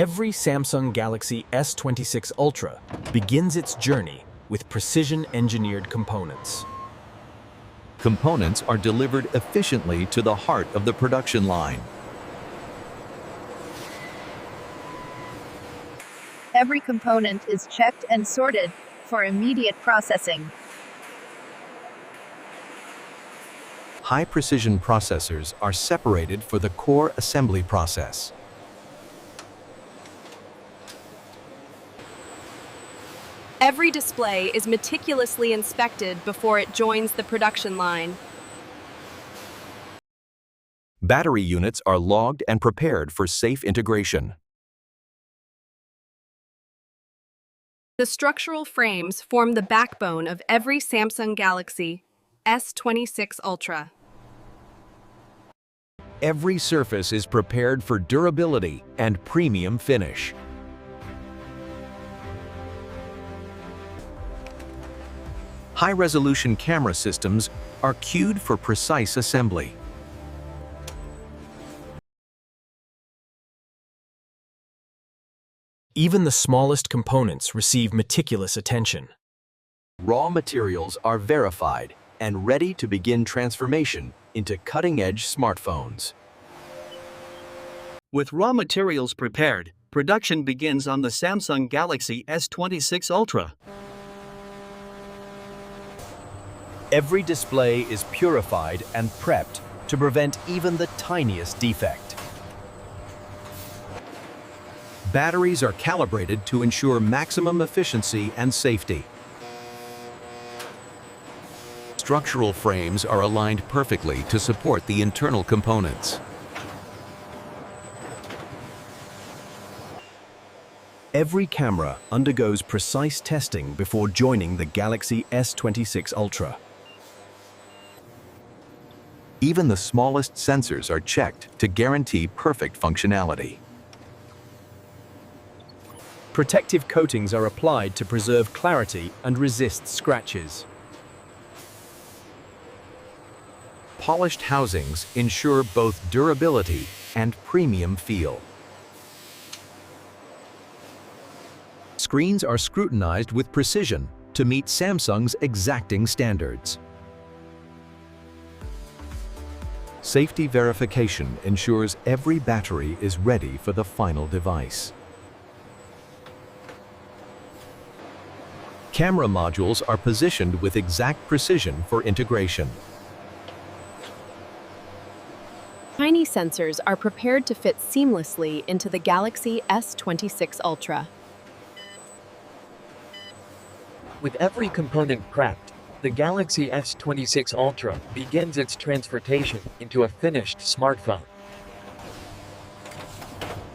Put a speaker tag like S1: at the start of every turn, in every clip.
S1: Every Samsung Galaxy S26 Ultra begins its journey with precision-engineered components.
S2: Components are delivered efficiently to the heart of the production line.
S3: Every component is checked and sorted for immediate processing.
S2: High-precision processors are separated for the core assembly process.
S4: Every display is meticulously inspected before it joins the production line.
S2: Battery units are logged and prepared for safe integration.
S4: The structural frames form the backbone of every Samsung Galaxy S26 Ultra.
S2: Every surface is prepared for durability and premium finish. High-resolution camera systems are cued for precise assembly.
S1: Even the smallest components receive meticulous attention.
S2: Raw materials are verified and ready to begin transformation into cutting-edge smartphones.
S5: With raw materials prepared, production begins on the Samsung Galaxy S26 Ultra.
S1: Every display is purified and prepped to prevent even the tiniest defect.
S2: Batteries are calibrated to ensure maximum efficiency and safety. Structural frames are aligned perfectly to support the internal components.
S1: Every camera undergoes precise testing before joining the Galaxy S26 Ultra.
S2: Even the smallest sensors are checked to guarantee perfect functionality.
S1: Protective coatings are applied to preserve clarity and resist scratches.
S2: Polished housings ensure both durability and premium feel. Screens are scrutinized with precision to meet Samsung's exacting standards. Safety verification ensures every battery is ready for the final device. Camera modules are positioned with exact precision for integration.
S4: Tiny sensors are prepared to fit seamlessly into the Galaxy S26 Ultra.
S6: With every component prepped, the Galaxy S26 Ultra begins its transportation into a finished smartphone.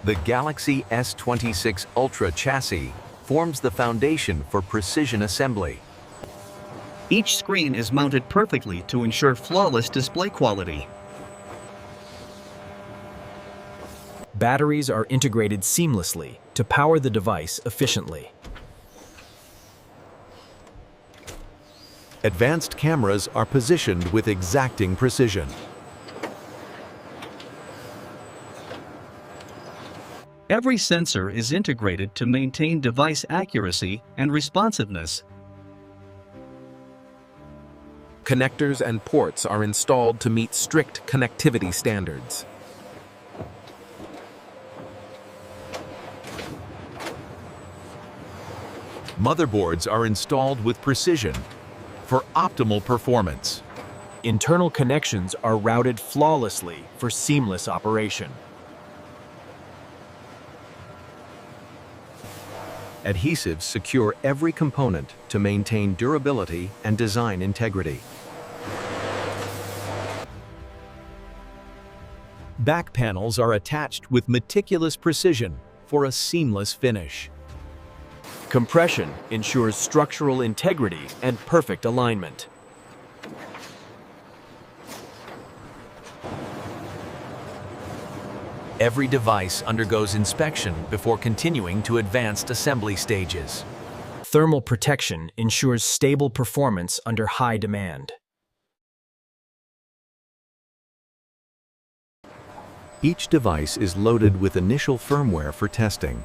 S2: The Galaxy S26 Ultra chassis forms the foundation for precision assembly.
S5: Each screen is mounted perfectly to ensure flawless display quality.
S1: Batteries are integrated seamlessly to power the device efficiently.
S2: Advanced cameras are positioned with exacting precision.
S5: Every sensor is integrated to maintain device accuracy and responsiveness.
S1: Connectors and ports are installed to meet strict connectivity standards.
S2: Motherboards are installed with precision for optimal performance.
S1: Internal connections are routed flawlessly for seamless operation.
S2: Adhesives secure every component to maintain durability and design integrity. Back panels are attached with meticulous precision for a seamless finish.
S1: Compression ensures structural integrity and perfect alignment.
S2: Every device undergoes inspection before continuing to advanced assembly stages.
S1: Thermal protection ensures stable performance under high demand.
S2: Each device is loaded with initial firmware for testing.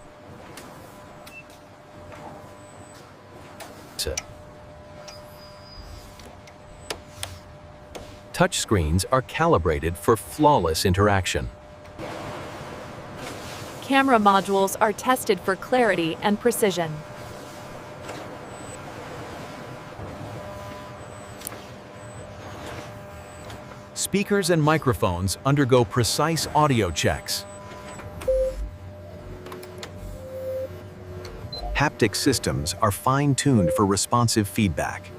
S2: Touchscreens are calibrated for flawless interaction.
S7: Camera modules are tested for clarity and precision.
S2: Speakers and microphones undergo precise audio checks. Haptic systems are fine-tuned for responsive feedback.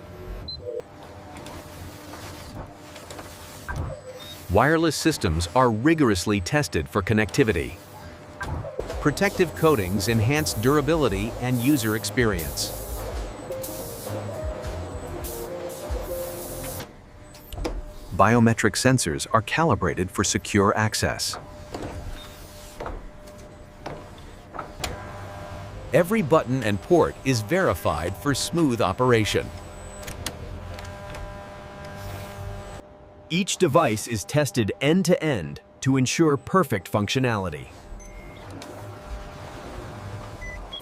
S2: Wireless systems are rigorously tested for connectivity. Protective coatings enhance durability and user experience. Biometric sensors are calibrated for secure access. Every button and port is verified for smooth operation.
S1: Each device is tested end-to-end to ensure perfect functionality.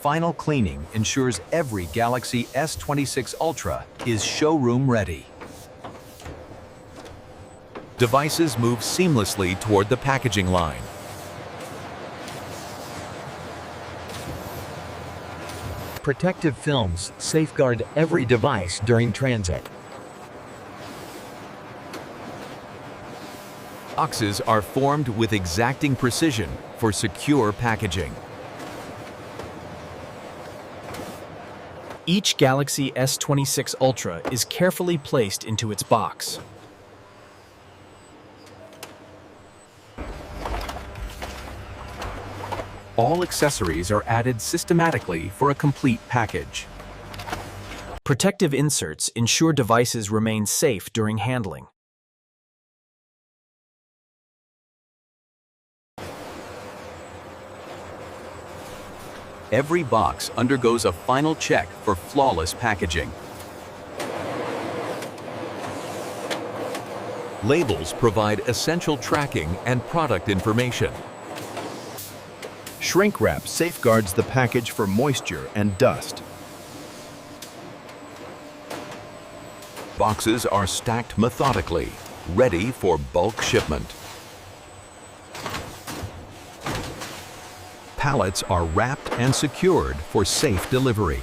S2: Final cleaning ensures every Galaxy S26 Ultra is showroom ready. Devices move seamlessly toward the packaging line.
S6: Protective films safeguard every device during transit.
S2: Boxes are formed with exacting precision for secure packaging.
S1: Each Galaxy S26 Ultra is carefully placed into its box.
S2: All accessories are added systematically for a complete package.
S1: Protective inserts ensure devices remain safe during handling.
S2: Every box undergoes a final check for flawless packaging. Labels provide essential tracking and product information.
S8: Shrink wrap safeguards the package for moisture and dust.
S2: Boxes are stacked methodically, ready for bulk shipment. Pallets are wrapped and secured for safe delivery.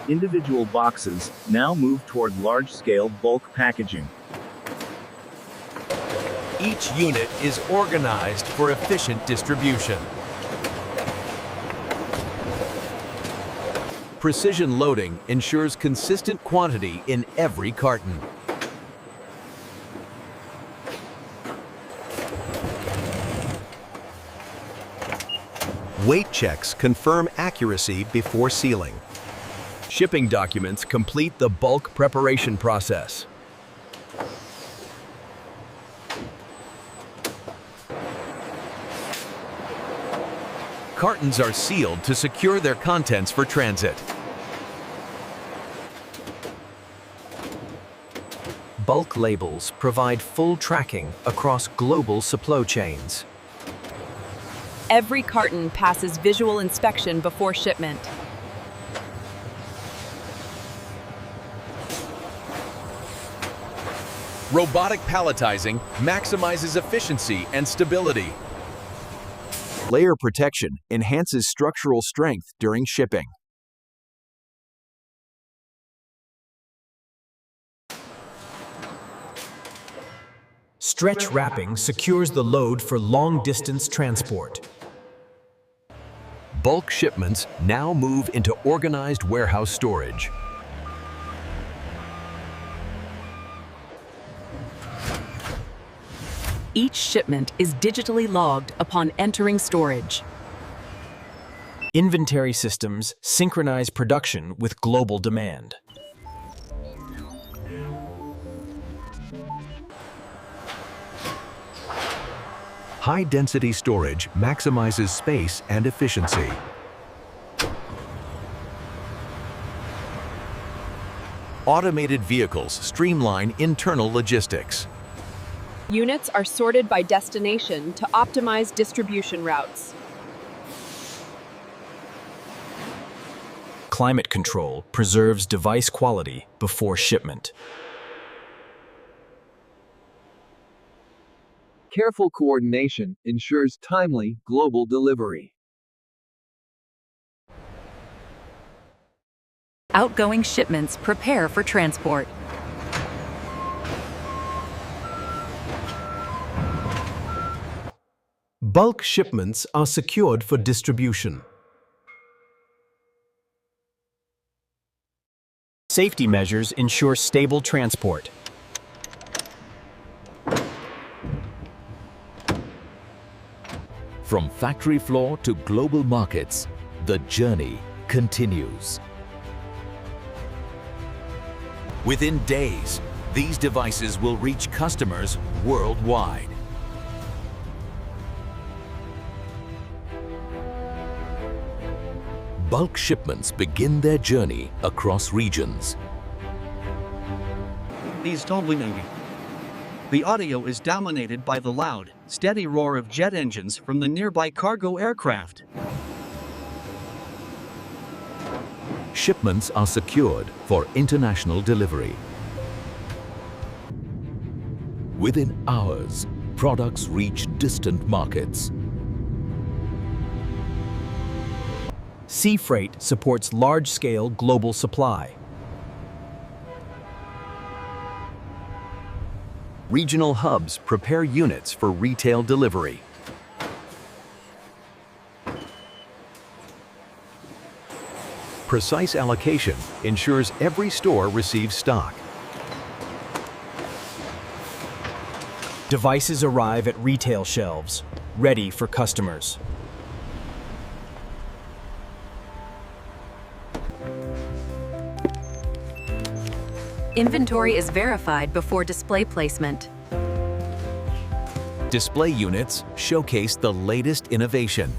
S8: Individual boxes now move toward large-scale bulk packaging.
S1: Each unit is organized for efficient distribution.
S2: Precision loading ensures consistent quantity in every carton. Weight checks confirm accuracy before sealing. Shipping documents complete the bulk preparation process. Cartons are sealed to secure their contents for transit.
S1: Bulk labels provide full tracking across global supply chains.
S7: Every carton passes visual inspection before shipment.
S2: Robotic palletizing maximizes efficiency and stability. Layer protection enhances structural strength during shipping.
S1: Stretch wrapping secures the load for long-distance transport.
S2: Bulk shipments now move into organized warehouse storage.
S7: Each shipment is digitally logged upon entering storage.
S1: Inventory systems synchronize production with global demand.
S2: High-density storage maximizes space and efficiency. Automated vehicles streamline internal logistics.
S4: Units are sorted by destination to optimize distribution routes.
S1: Climate control preserves device quality before shipment.
S9: Careful coordination ensures timely, global delivery.
S7: Outgoing shipments prepare for transport.
S10: Bulk shipments are secured for distribution.
S1: Safety measures ensure stable transport.
S11: From factory floor to global markets, the journey continues.
S2: Within days, these devices will reach customers worldwide.
S11: Bulk shipments begin their journey across regions.
S5: These dominating. The audio is dominated by the loud, steady roar of jet engines from the nearby cargo aircraft.
S11: Shipments are secured for international delivery. Within hours, products reach distant markets.
S1: Sea freight supports large-scale global supply.
S2: Regional hubs prepare units for retail delivery. Precise allocation ensures every store receives stock.
S1: Devices arrive at retail shelves, ready for customers.
S7: Inventory is verified before display placement.
S2: Display units showcase the latest innovation.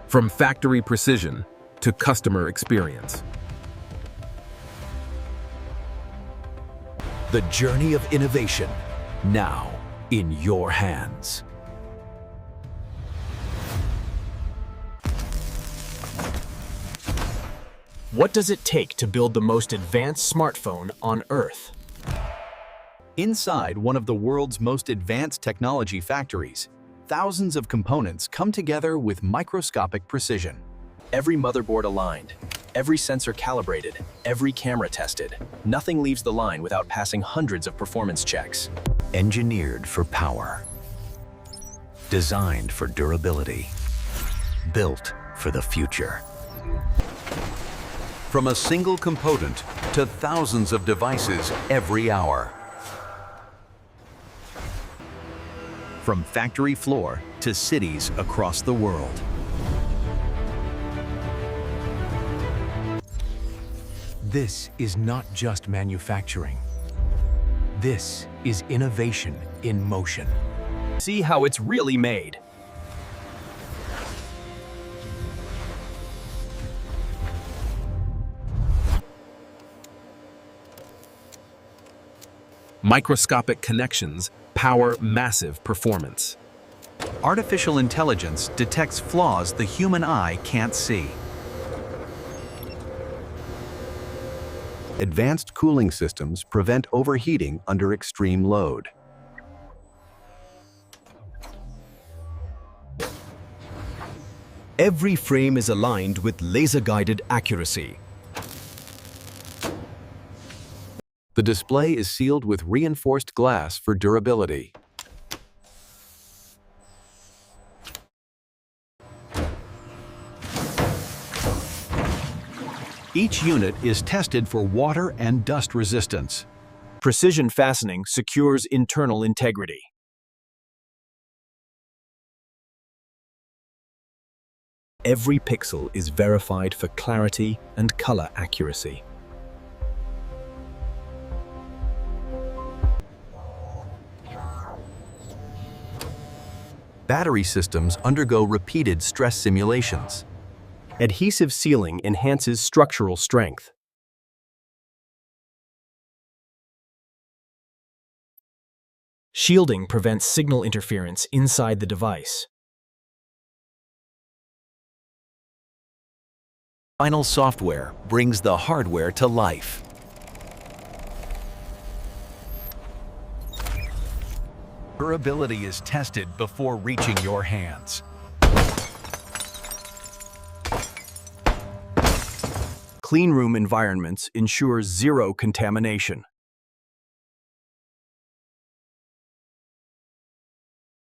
S12: From factory precision to customer experience.
S2: The journey of innovation, now in your hands.
S1: What does it take to build the most advanced smartphone on Earth?
S2: Inside one of the world's most advanced technology factories, thousands of components come together with microscopic precision.
S1: Every motherboard aligned, every sensor calibrated, every camera tested. Nothing leaves the line without passing hundreds of performance checks.
S2: Engineered for power. Designed for durability. Built for the future. From a single component to thousands of devices every hour. From factory floor to cities across the world. This is not just manufacturing. This is innovation in motion.
S1: See how it's really made.
S12: Microscopic connections power massive performance.
S2: Artificial intelligence detects flaws the human eye can't see. Advanced cooling systems prevent overheating under extreme load.
S10: Every frame is aligned with laser-guided accuracy.
S2: The display is sealed with reinforced glass for durability. Each unit is tested for water and dust resistance.
S1: Precision fastening secures internal integrity. Every pixel is verified for clarity and color accuracy.
S2: Battery systems undergo repeated stress simulations.
S1: Adhesive sealing enhances structural strength. Shielding prevents signal interference inside the device.
S2: Final software brings the hardware to life. Durability is tested before reaching your hands.
S1: Clean room environments ensure zero contamination.